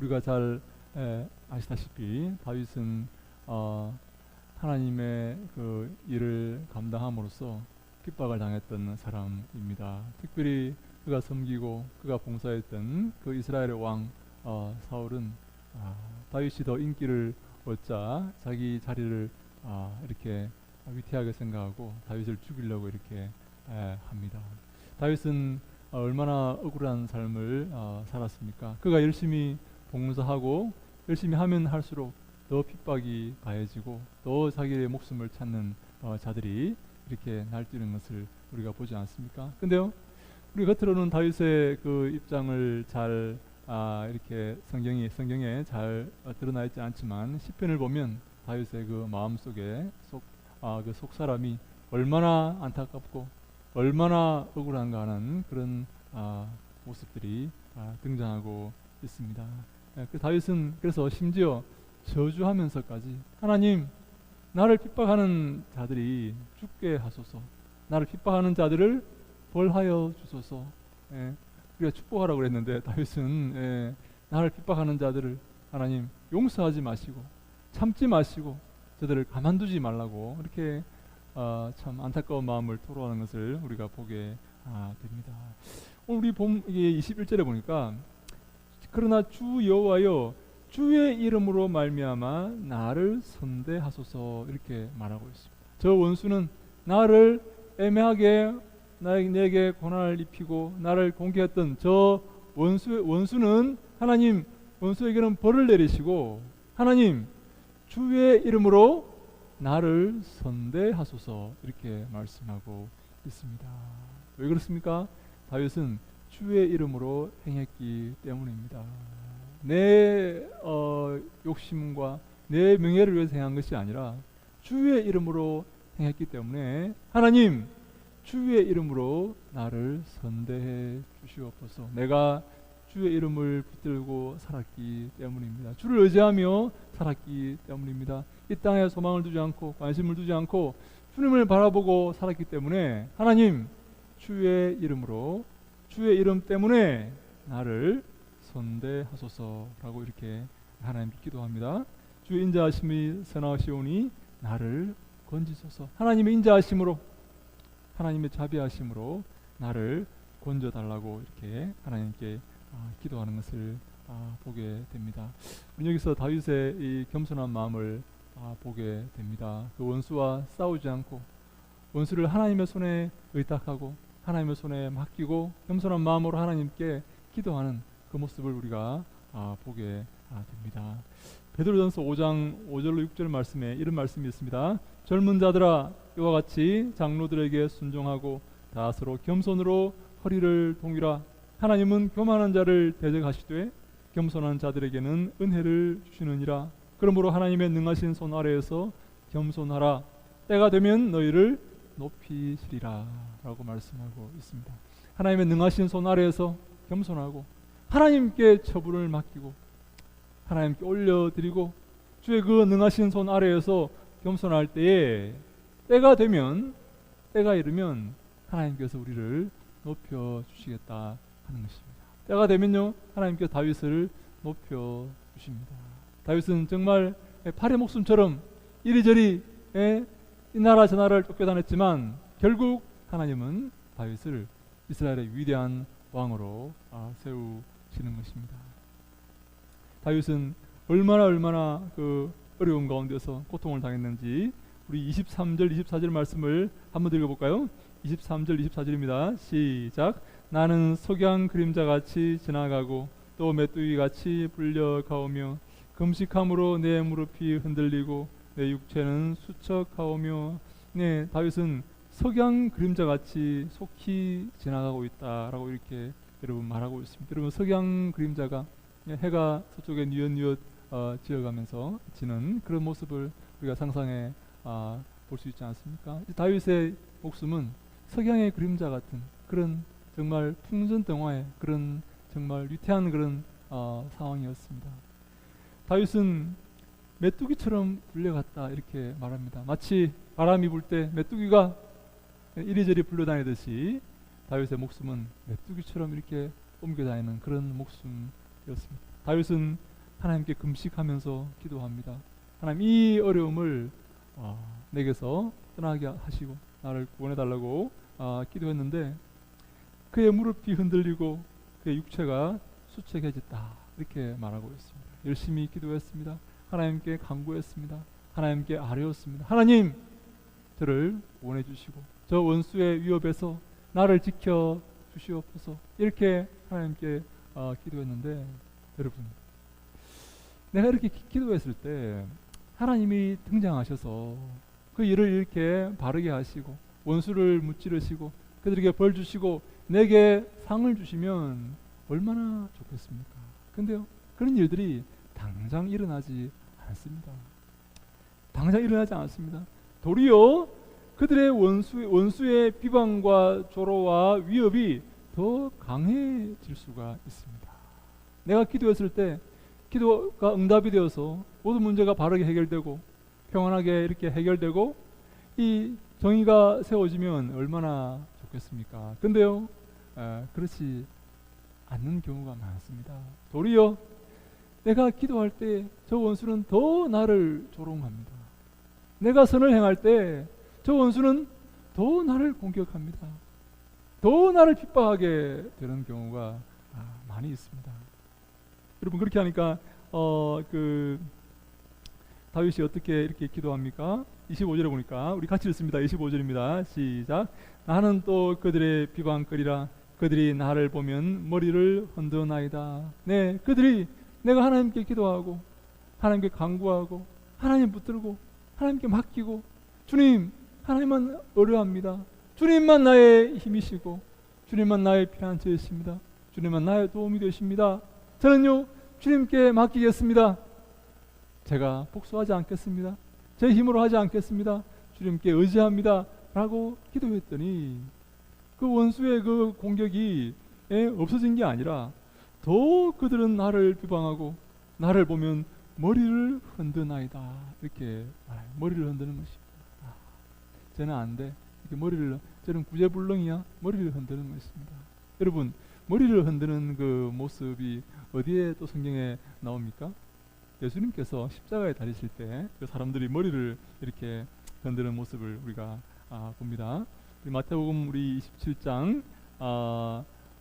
우리가 잘 아시다시피 다윗은 하나님의 그 일을 감당함으로써 핍박을 당했던 사람입니다. 특별히 그가 섬기고 그가 봉사했던 그 이스라엘의 왕 사울은 다윗이 더 인기를 얻자 자기 자리를 이렇게 위태하게 생각하고 다윗을 죽이려고 이렇게 합니다. 다윗은 얼마나 억울한 삶을 살았습니까? 그가 열심히 봉사하고 열심히 하면 할수록 더 핍박이 가해지고 더 자기의 목숨을 찾는 자들이 이렇게 날뛰는 것을 우리가 보지 않습니까? 근데요, 우리 겉으로는 다윗의 그 입장을 잘 이렇게 성경에 잘 드러나 있지 않지만 시편을 보면 다윗의 그 마음 속에 그 속 사람이 얼마나 안타깝고 얼마나 억울한가 하는 그런 모습들이 등장하고 있습니다. 그 다윗은 그래서 심지어 저주하면서까지 하나님, 나를 핍박하는 자들이 죽게 하소서, 나를 핍박하는 자들을 벌하여 주소서. 우리가 축복하라고 그랬는데 다윗은 나를 핍박하는 자들을 하나님 용서하지 마시고 참지 마시고 저들을 가만두지 말라고 이렇게 참 안타까운 마음을 토로하는 것을 우리가 보게 됩니다. 오늘 우리 이게 21절에 보니까 그러나 주 여호와여 주의 이름으로 말미암아 나를 선대하소서 이렇게 말하고 있습니다. 저 원수는 나를 애매하게 내게 고난을 입히고 나를 공격했던 저 원수는 하나님 원수에게는 벌을 내리시고 하나님 주의 이름으로 나를 선대하소서 이렇게 말씀하고 있습니다. 왜 그렇습니까? 다윗은 주의 이름으로 행했기 때문입니다. 내 욕심과 내 명예를 위해서 행한 것이 아니라 주의 이름으로 행했기 때문에 하나님 주의 이름으로 나를 선대해 주시옵소서. 내가 주의 이름을 붙들고 살았기 때문입니다. 주를 의지하며 살았기 때문입니다. 이 땅에 소망을 두지 않고 관심을 두지 않고 주님을 바라보고 살았기 때문에 하나님 주의 이름으로 주의 이름 때문에 나를 선대하소서라고 이렇게 하나님 기도합니다. 주의 인자하심이 선하시오니 나를 건지소서. 하나님의 인자하심으로 하나님의 자비하심으로 나를 건져달라고 이렇게 하나님께 기도하는 것을 보게 됩니다. 여기서 다윗의 이 겸손한 마음을 보게 됩니다. 그 원수와 싸우지 않고 원수를 하나님의 손에 의탁하고 하나님의 손에 맡기고 겸손한 마음으로 하나님께 기도하는 그 모습을 우리가 보게 됩니다. 베드로전서 5장 5절로 6절 말씀에 이런 말씀이 있습니다. 젊은 자들아 이와 같이 장로들에게 순종하고 다 서로 겸손으로 허리를 동이라. 하나님은 교만한 자를 대적하시되 겸손한 자들에게는 은혜를 주시느니라. 그러므로 하나님의 능하신 손 아래에서 겸손하라. 때가 되면 너희를 높이시리라 라고 말씀하고 있습니다. 하나님의 능하신 손 아래에서 겸손하고 하나님께 처분을 맡기고 하나님께 올려드리고 주의 그 능하신 손 아래에서 겸손할 때에 때가 되면 때가 이르면 하나님께서 우리를 높여주시겠다 하는 것입니다. 때가 되면요 하나님께서 다윗을 높여주십니다. 다윗은 정말 팔의 목숨처럼 이리저리 이 나라 저 나라를 쫓겨다녔지만 결국 하나님은 다윗을 이스라엘의 위대한 왕으로 세우시는 것입니다. 다윗은 얼마나 그 어려운 가운데서 고통을 당했는지 우리 23절 24절 말씀을 한번 읽어볼까요? 23절 24절입니다. 시작. 나는 석양 그림자같이 지나가고 또 메뚜기같이 불려가오며 금식함으로 내 무릎이 흔들리고 내 육체는 수척하오며. 네, 다윗은 석양 그림자같이 속히 지나가고 있다라고 이렇게 여러분 말하고 있습니다. 여러분 석양 그림자가 해가 서쪽에 뉘엿뉘엿 지어가면서 지는 그런 모습을 우리가 상상해 볼 수 있지 않습니까? 다윗의 목숨은 석양의 그림자 같은 그런 정말 풍전등화의 그런 정말 위태한 그런 상황이었습니다. 다윗은 메뚜기처럼 불려갔다 이렇게 말합니다. 마치 바람이 불 때 메뚜기가 이리저리 불려다니듯이 다윗의 목숨은 메뚜기처럼 이렇게 옮겨다니는 그런 목숨이었습니다. 다윗은 하나님께 금식하면서 기도합니다. 하나님, 이 어려움을 내게서 떠나게 하시고 나를 구원해달라고 기도했는데 그의 무릎이 흔들리고 그의 육체가 수척해졌다, 이렇게 말하고 있습니다. 열심히 기도했습니다. 하나님께 간구했습니다. 하나님께 아뢰었습니다. 하나님, 저를 구원해 주시고 저 원수의 위협에서 나를 지켜 주시옵소서, 이렇게 하나님께 기도했는데, 여러분, 내가 이렇게 기도했을 때 하나님이 등장하셔서 그 일을 이렇게 바르게 하시고 원수를 무찌르시고 그들에게 벌 주시고 내게 상을 주시면 얼마나 좋겠습니까? 근데요, 그런 일들이 당장 일어나지 않습니다. 당장 일어나지 않습니다. 도리어 그들의 원수의 비방과 조로와 위협이 더 강해질 수가 있습니다. 내가 기도했을 때 기도가 응답이 되어서 모든 문제가 바르게 해결되고 평안하게 이렇게 해결되고 이 정의가 세워지면 얼마나 좋겠습니까? 근데요, 그렇지 않는 경우가 많습니다. 도리어 내가 기도할 때 저 원수는 더 나를 조롱합니다. 내가 선을 행할 때 저 원수는 더 나를 공격합니다. 더 나를 핍박하게 되는 경우가 많이 있습니다. 여러분, 그렇게 하니까 다윗이 어떻게 이렇게 기도합니까? 25절에 보니까 우리 같이 읽습니다. 25절입니다. 시작. 나는 또 그들의 비방거리라. 그들이 나를 보면 머리를 흔드나이다. 네, 그들이 내가 하나님께 기도하고 하나님께 간구하고 하나님 붙들고 하나님께 맡기고 주님, 하나님만 의뢰합니다. 주님만 나의 힘이시고 주님만 나의 피난처이십니다. 주님만 나의 도움이 되십니다. 저는요, 주님께 맡기겠습니다. 제가 복수하지 않겠습니다. 제 힘으로 하지 않겠습니다. 주님께 의지합니다. 라고 기도했더니 그 원수의 그 공격이 없어진 게 아니라 더 그들은 나를 비방하고 나를 보면 머리를 흔드나이다, 이렇게 말해요. 머리를 흔드는 것입니다. 쟤는 안 돼. 이렇게 쟤는 구제불능이야. 머리를 흔드는 것입니다. 여러분, 머리를 흔드는 그 모습이 어디에 또 성경에 나옵니까? 예수님께서 십자가에 달리실 때 그 사람들이 머리를 이렇게 흔드는 모습을 우리가 봅니다. 우리 마태복음 우리 27장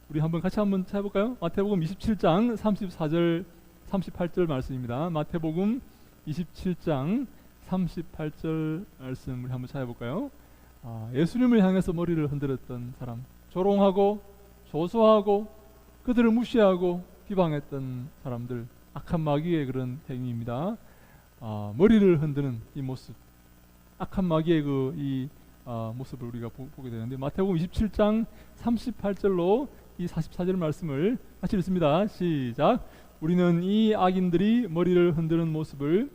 우리 같이 한번 찾아볼까요? 마태복음 27장 34절 38절 말씀입니다. 마태복음 27장 38절 말씀 우리 한번 찾아볼까요? 예수님을 향해서 머리를 흔들었던 사람, 조롱하고 조소하고 그들을 무시하고 비방했던 사람들, 악한 마귀의 그런 행위입니다. 머리를 흔드는 이 모습, 악한 마귀의 이 모습을 우리가 보게 되는데, 마태복음 27장 38절로 이 44절 말씀을 같이 읽습니다. 시작. 우리는 이 악인들이 머리를 흔드는 모습을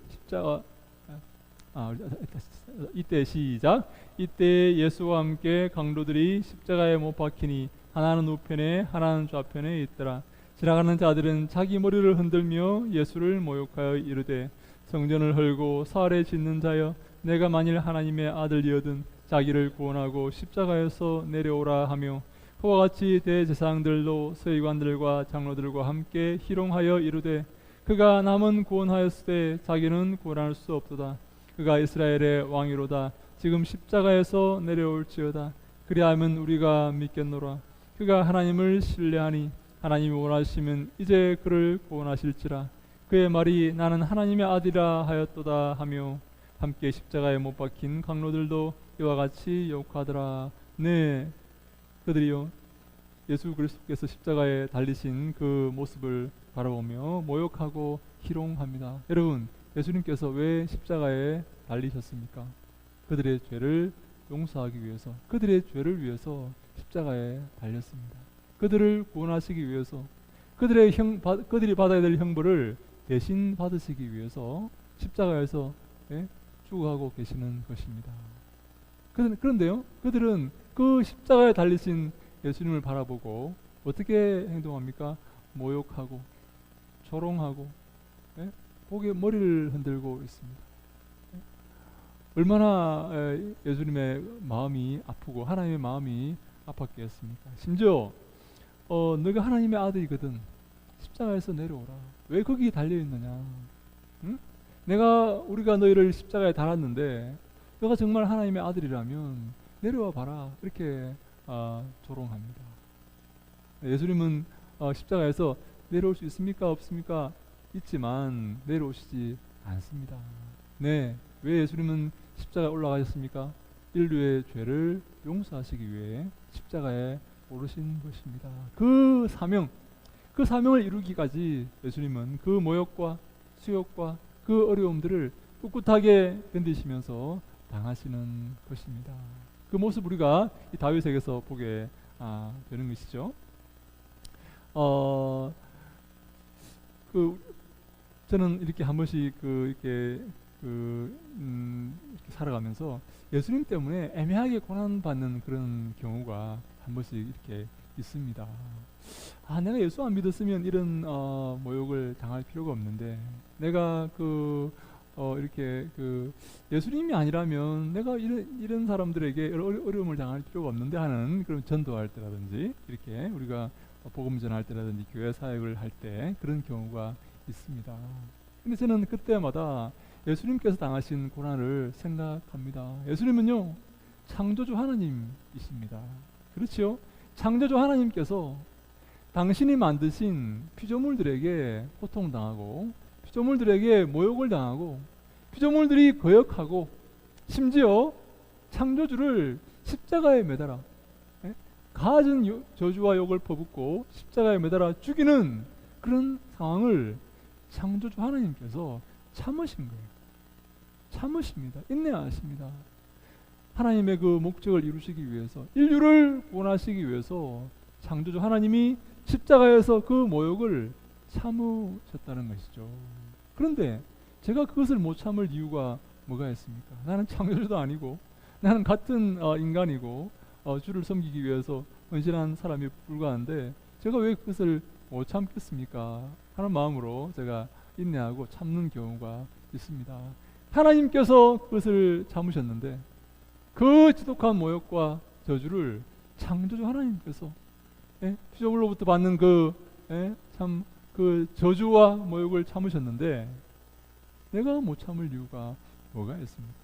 이때 시작. 이때 예수와 함께 강도들이 십자가에 못 박히니 하나는 우편에 하나는 좌편에 있더라. 지나가는 자들은 자기 머리를 흔들며 예수를 모욕하여 이르되, 성전을 헐고 사흘에 짓는 자여, 내가 만일 하나님의 아들이거든 자기를 구원하고 십자가에서 내려오라 하며, 그와 같이 대제사장들도 서기관들과 장로들과 함께 희롱하여 이르되, 그가 남은 구원하였으되 자기는 구원할 수 없도다. 그가 이스라엘의 왕이로다. 지금 십자가에서 내려올지어다. 그리하면 우리가 믿겠노라. 그가 하나님을 신뢰하니 하나님이 원하시면 이제 그를 구원하실지라. 그의 말이 나는 하나님의 아들이라 하였도다 하며, 함께 십자가에 못 박힌 강로들도 이와 같이 욕하더라. 네, 그들이요, 예수 그리스도께서 십자가에 달리신 그 모습을 바라보며 모욕하고 희롱합니다. 여러분, 예수님께서 왜 십자가에 달리셨습니까? 그들의 죄를 용서하기 위해서, 그들의 죄를 위해서 십자가에 달렸습니다. 그들을 구원하시기 위해서, 그들이 받아야 될 형벌을 대신 받으시기 위해서 십자가에서 죽어가고 계시는 것입니다. 그런데요, 그들은 그 십자가에 달리신 예수님을 바라보고 어떻게 행동합니까? 모욕하고 조롱하고 고개 머리를 흔들고 있습니다. 얼마나 예수님의 마음이 아프고 하나님의 마음이 아팠겠습니까? 심지어 너가 하나님의 아들이거든 십자가에서 내려오라. 왜 거기 달려 있느냐? 응? 우리가 너희를 십자가에 달았는데 너가 정말 하나님의 아들이라면 내려와 봐라. 이렇게 조롱합니다. 예수님은 십자가에서 내려올 수 있습니까? 없습니까? 있지만 내려오시지 않습니다. 네, 왜 예수님은 십자가에 올라가셨습니까? 인류의 죄를 용서하시기 위해 십자가에 오르신 것입니다. 그 사명을 이루기까지 예수님은 그 모욕과 수욕과 그 어려움들을 꿋꿋하게 견디시면서 당하시는 것입니다. 그 모습 우리가 이 다윗에게서 보게 되는 것이죠. 저는 이렇게 한 번씩 이렇게 살아가면서 예수님 때문에 애매하게 고난받는 그런 경우가 한 번씩 이렇게 있습니다. 내가 예수 안 믿었으면 이런 모욕을 당할 필요가 없는데, 내가 이렇게 예수님이 아니라면 내가 이런 사람들에게 어려움을 당할 필요가 없는데 하는 그런 전도할 때라든지, 이렇게 우리가 복음 전할 때라든지 교회 사역을 할 때 그런 경우가 있습니다. 근데 저는 그때마다 예수님께서 당하신 고난을 생각합니다. 예수님은요, 창조주 하나님이십니다. 그렇죠? 창조주 하나님께서 당신이 만드신 피조물들에게 고통당하고, 피조물들에게 모욕을 당하고, 피조물들이 거역하고, 심지어 창조주를 십자가에 매달아 가진 저주와 욕을 퍼붓고 십자가에 매달아 죽이는 그런 상황을 창조주 하나님께서 참으신 거예요. 참으십니다. 인내하십니다. 하나님의 그 목적을 이루시기 위해서, 인류를 구원하시기 위해서 창조주 하나님이 십자가에서 그 모욕을 참으셨다는 것이죠. 그런데 제가 그것을 못 참을 이유가 뭐가 있습니까? 나는 창조주도 아니고, 나는 같은 인간이고, 주를 섬기기 위해서 헌신한 사람이 불과한데 제가 왜 그것을 못 참겠습니까? 하는 마음으로 제가 인내하고 참는 경우가 있습니다. 하나님께서 그것을 참으셨는데 그 지독한 모욕과 저주를 창조주 하나님께서 피조물로부터 받는 그 저주와 모욕을 참으셨는데 내가 못 참을 이유가 뭐가 있습니까?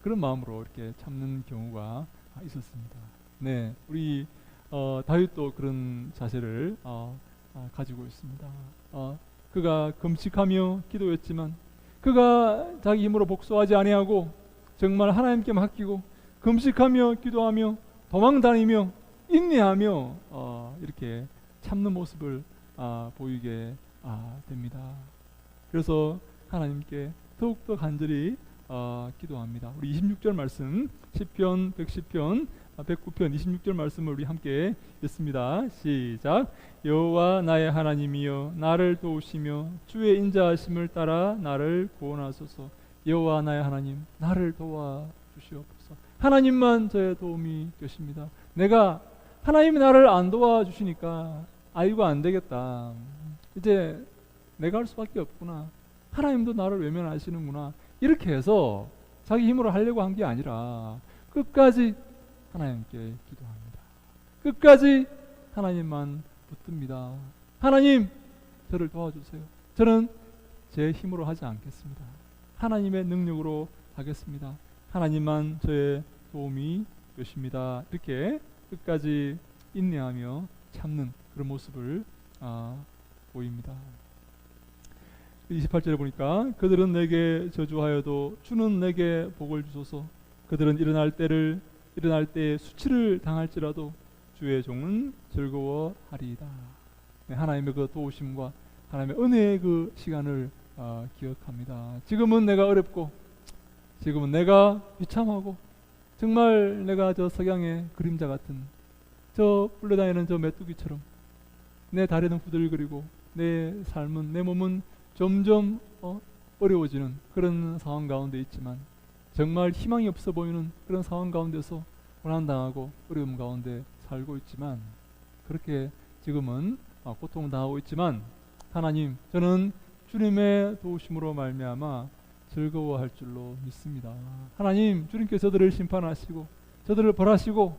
그런 마음으로 이렇게 참는 경우가 있었습니다. 네, 우리 다윗도 그런 자세를 가지고 있습니다. 그가 금식하며 기도했지만 그가 자기 힘으로 복수하지 아니하고 정말 하나님께 맡기고 금식하며 기도하며 도망다니며 인내하며 이렇게 참는 모습을 보이게 됩니다. 그래서 하나님께 더욱더 간절히 기도합니다. 우리 26절 말씀, 시편 110편 109편 26절 말씀을 우리 함께 읽습니다. 시작. 여호와 나의 하나님이여 나를 도우시며 주의 인자하심을 따라 나를 구원하소서. 여호와 나의 하나님, 나를 도와주시옵소서. 하나님만 저의 도움이 되십니다. 하나님이 나를 안 도와주시니까 이거 안 되겠다, 이제 내가 할 수밖에 없구나, 하나님도 나를 외면하시는구나, 이렇게 해서 자기 힘으로 하려고 한 게 아니라 끝까지 하나님께 기도합니다. 끝까지 하나님만 붙듭니다. 하나님, 저를 도와주세요. 저는 제 힘으로 하지 않겠습니다. 하나님의 능력으로 하겠습니다. 하나님만 저의 도움이 되십니다. 이렇게 끝까지 인내하며 참는 그런 모습을 보입니다. 28절에 보니까 그들은 내게 저주하여도 주는 내게 복을 주소서. 그들은 일어날 때에 수치를 당할지라도 주의 종은 즐거워하리이다. 네, 하나님의 그 도우심과 하나님의 은혜의 그 시간을 기억합니다. 지금은 내가 어렵고, 지금은 내가 비참하고, 정말 내가 저 석양의 그림자 같은 저 불러다니는 저 메뚜기처럼 내 다리는 후들거리고 내 삶은, 내 몸은 점점 어려워지는 그런 상황 가운데 있지만, 정말 희망이 없어 보이는 그런 상황 가운데서 고난당하고 어려움 가운데 살고 있지만, 그렇게 지금은 고통당하고 있지만, 하나님, 저는 주님의 도우심으로 말미암아 즐거워할 줄로 믿습니다. 하나님, 주님께서 저들을 심판하시고 저들을 벌하시고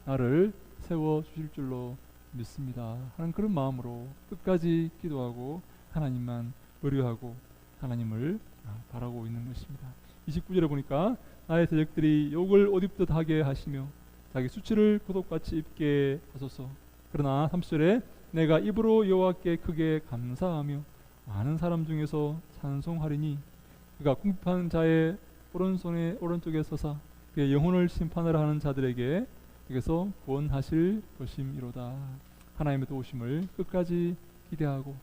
나를 세워주실 줄로 믿습니다 하는 그런 마음으로 끝까지 기도하고 하나님만 의뢰하고 하나님을 바라고 있는 것입니다. 29절에 보니까 나의 대적들이 욕을 옷 입듯 하게 하시며 자기 수치를 구독같이 입게 하소서. 그러나 30절에 내가 입으로 여호와께 크게 감사하며 많은 사람 중에서 찬송하리니 그가 궁핍한 자의 오른쪽에 서사 그의 영혼을 심판하라 하는 자들에게 여기서 구원하실 것임이로다. 하나님의 도우심을 끝까지 기대하고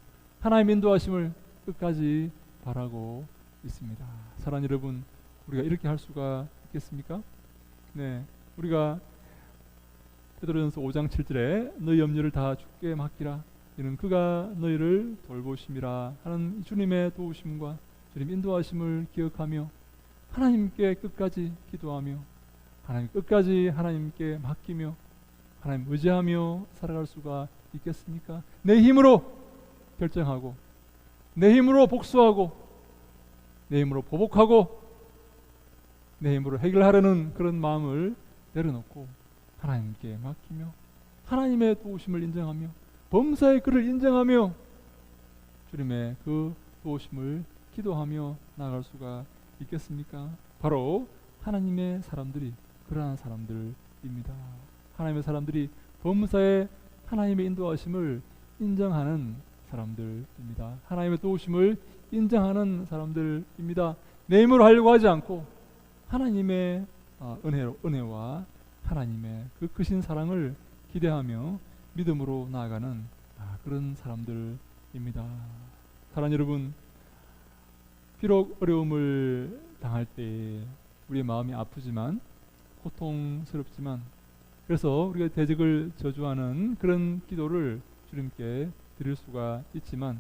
하나님의 인도하심을 끝까지 바라고 있습니다. 사랑하는 여러분, 우리가 이렇게 할 수가 있겠습니까? 네, 우리가 베드로전서 5장 7절에 너희 염려를 다 주께 맡기라 이는 그가 너희를 돌보심이라 하는 주님의 도우심과 주님 인도하심을 기억하며 하나님께 끝까지 기도하며 하나님 끝까지 하나님께 맡기며 하나님 의지하며 살아갈 수가 있겠습니까? 내 힘으로 결정하고 내 힘으로 복수하고 내 힘으로 보복하고 내 힘으로 해결하려는 그런 마음을 내려놓고 하나님께 맡기며 하나님의 도우심을 인정하며 범사의 그를 인정하며 주님의 그 도우심을 기도하며 나아갈 수가 있겠습니까? 바로 하나님의 사람들이 그러한 사람들입니다. 하나님의 사람들이 범사의 하나님의 인도하심을 인정하는 사람들입니다. 하나님의 도우심을 인정하는 사람들입니다. 내 힘으로 하려고 하지 않고 하나님의 은혜와 하나님의 그 크신 사랑을 기대하며 믿음으로 나아가는 그런 사람들입니다. 사랑하는 여러분, 비록 어려움을 당할 때 우리의 마음이 아프지만 고통스럽지만 그래서 우리가 대적을 저주하는 그런 기도를 주님께 드릴 수가 있지만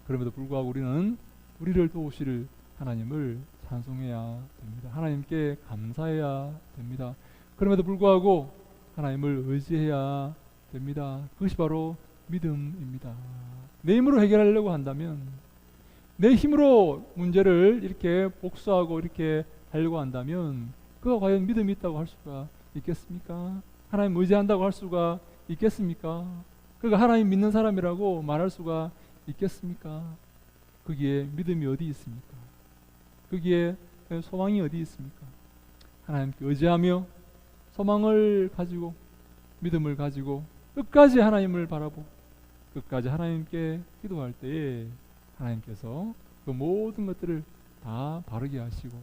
그럼에도 불구하고 우리는 우리를 도우실 하나님을 찬송해야 됩니다. 하나님께 감사해야 됩니다. 그럼에도 불구하고 하나님을 의지해야 됩니다. 그것이 바로 믿음입니다. 내 힘으로 해결하려고 한다면 내 힘으로 문제를 이렇게 복수하고 이렇게 하려고 한다면 그가 과연 믿음이 있다고 할 수가 있겠습니까? 하나님 의지한다고 할 수가 있겠습니까? 그가 하나님 믿는 사람이라고 말할 수가 있겠습니까? 거기에 믿음이 어디 있습니까? 거기에 소망이 어디 있습니까? 하나님께 의지하며 소망을 가지고 믿음을 가지고 끝까지 하나님을 바라보고 끝까지 하나님께 기도할 때에 하나님께서 그 모든 것들을 다 바르게 하시고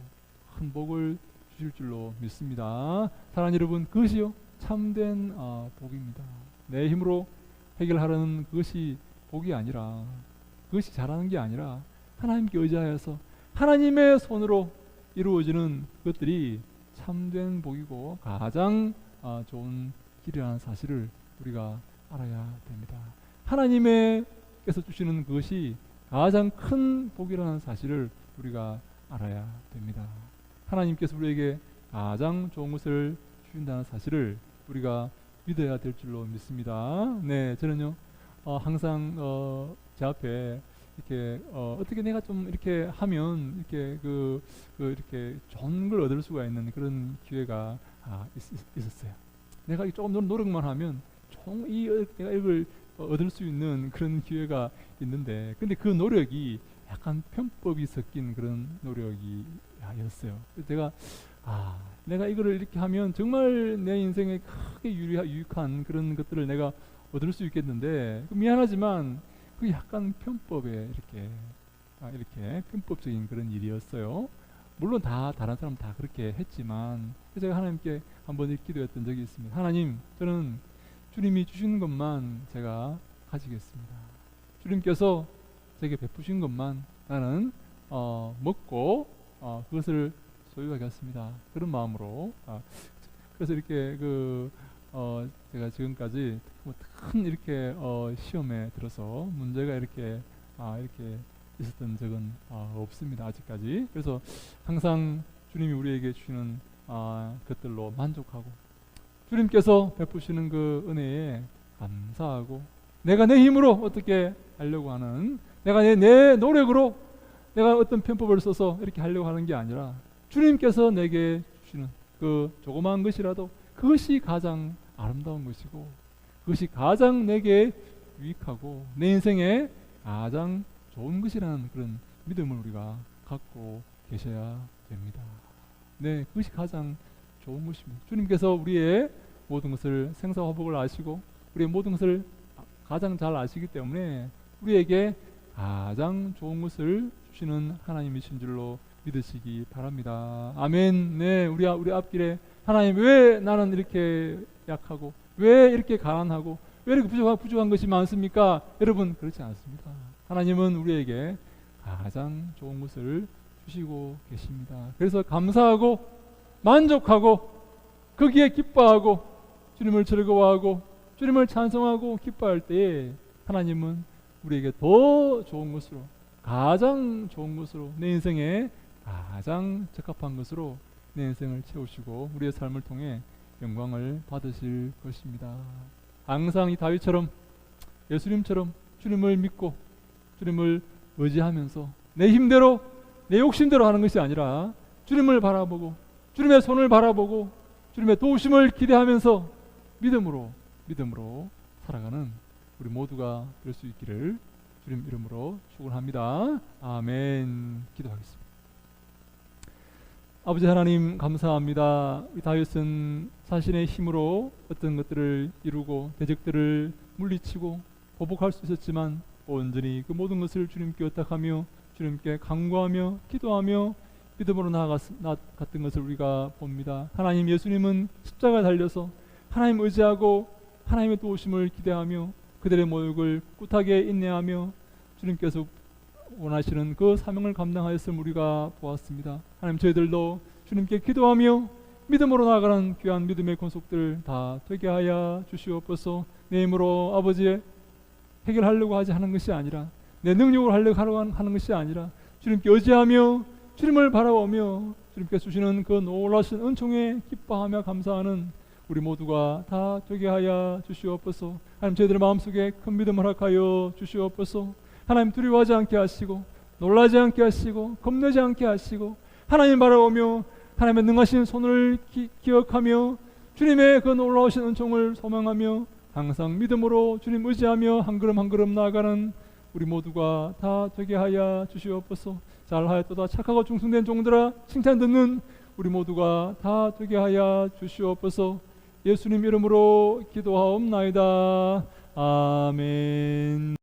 큰 복을 주실 줄로 믿습니다. 사랑하는 여러분, 그것이요 참된 복입니다. 내 힘으로 해결하려는 그것이 복이 아니라 그것이 잘하는 게 아니라 하나님께 의지하여서 하나님의 손으로 이루어지는 것들이 참된 복이고 가장 좋은 길이라는 사실을 우리가 알아야 됩니다. 하나님께서 주시는 그것이 가장 큰 복이라는 사실을 우리가 알아야 됩니다. 하나님께서 우리에게 가장 좋은 것을 주신다는 사실을 우리가 믿어야 될 줄로 믿습니다. 네, 저는요 항상 제 앞에 이렇게 어떻게 내가 좀 이렇게 하면 이렇게 이렇게 좋은 걸 얻을 수가 있는 그런 기회가 있었어요. 내가 조금 노력만 하면 내가 이걸 얻을 수 있는 그런 기회가 있는데, 근데 그 노력이 약간 편법이 섞인 그런 노력이었어요. 그래서 내가 이거를 이렇게 하면 정말 내 인생에 크게 유익한 그런 것들을 내가 얻을 수 있겠는데, 미안하지만 그 약간 편법에 이렇게 편법적인 그런 일이었어요. 물론 다른 사람 다 그렇게 했지만, 그래서 제가 하나님께 한번 기도했던 적이 있습니다. 하나님, 저는 주님이 주시는 것만 제가 가지겠습니다. 주님께서 제게 베푸신 것만 나는 먹고 그것을 소유하겠습니다. 그런 마음으로 그래서 이렇게 제가 지금까지 큰 이렇게 시험에 들어서 문제가 이렇게 있었던 적은 없습니다. 아직까지. 그래서 항상 주님이 우리에게 주시는 것들로 만족하고 주님께서 베푸시는 그 은혜에 감사하고, 내가 내 힘으로 어떻게 하려고 하는, 내가 내 노력으로 내가 어떤 편법을 써서 이렇게 하려고 하는 게 아니라 주님께서 내게 주시는 그 조그마한 것이라도 그것이 가장 아름다운 것이고 그것이 가장 내게 유익하고 내 인생에 가장 좋은 것이라는 그런 믿음을 우리가 갖고 계셔야 됩니다. 네, 그것이 가장 좋은 것입니다. 주님께서 우리의 모든 것을 생사화복을 아시고 우리의 모든 것을 가장 잘 아시기 때문에 우리에게 가장 좋은 것을 주시는 하나님이신 줄로 믿으시기 바랍니다. 아멘. 네, 우리 앞길에 하나님, 왜 나는 이렇게 약하고 왜 이렇게 가난하고 왜 이렇게 부족한 것이 많습니까? 여러분, 그렇지 않습니다. 하나님은 우리에게 가장 좋은 것을 주시고 계십니다. 그래서 감사하고 만족하고 거기에 기뻐하고 주님을 즐거워하고 주님을 찬송하고 기뻐할 때에 하나님은 우리에게 더 좋은 것으로, 가장 좋은 것으로, 내 인생에 가장 적합한 것으로 내 인생을 채우시고 우리의 삶을 통해 영광을 받으실 것입니다. 항상 이 다윗처럼 예수님처럼 주님을 믿고 주님을 의지하면서 내 힘대로 내 욕심대로 하는 것이 아니라 주님을 바라보고 주님의 손을 바라보고 주님의 도우심을 기대하면서 믿음으로 살아가는 우리 모두가 될 수 있기를 주님 이름으로 축원합니다. 아멘. 기도하겠습니다. 아버지 하나님, 감사합니다. 이 다윗은 자신의 힘으로 어떤 것들을 이루고 대적들을 물리치고 보복할 수 있었지만 온전히 그 모든 것을 주님께 의탁하며 주님께 간구하며 기도하며 믿음으로 나아갔던 것을 우리가 봅니다. 하나님, 예수님은 십자가에 달려서 하나님 의지하고 하나님의 도우심을 기대하며 그들의 모욕을 꿋하게 인내하며 주님께서 원하시는 그 사명을 감당하였음을 우리가 보았습니다. 하나님, 저희들도 주님께 기도하며 믿음으로 나아가는 귀한 믿음의 권속들 다 되게 하여 주시옵소서. 내 힘으로 아버지 해결하려고 하는 것이 아니라 내 능력으로 하려고 하는 것이 아니라 주님께 의지하며 주님을 바라보며 주님께 주시는 그 놀라신 은총에 기뻐하며 감사하는 우리 모두가 다 되게 하여 주시옵소서. 하나님, 저희들의 마음속에 큰 믿음을 허락하여 주시옵소서. 하나님, 두려워하지 않게 하시고 놀라지 않게 하시고 겁내지 않게 하시고 하나님 바라보며 하나님의 능하신 손을 기억하며 주님의 그 놀라우신 은총을 소망하며 항상 믿음으로 주님 의지하며 한 걸음 한 걸음 나아가는 우리 모두가 다 되게 하여 주시옵소서. 잘하였도다 착하고 충성된 종들아, 칭찬 듣는 우리 모두가 다 되게 하여 주시옵소서. 예수님 이름으로 기도하옵나이다. 아멘.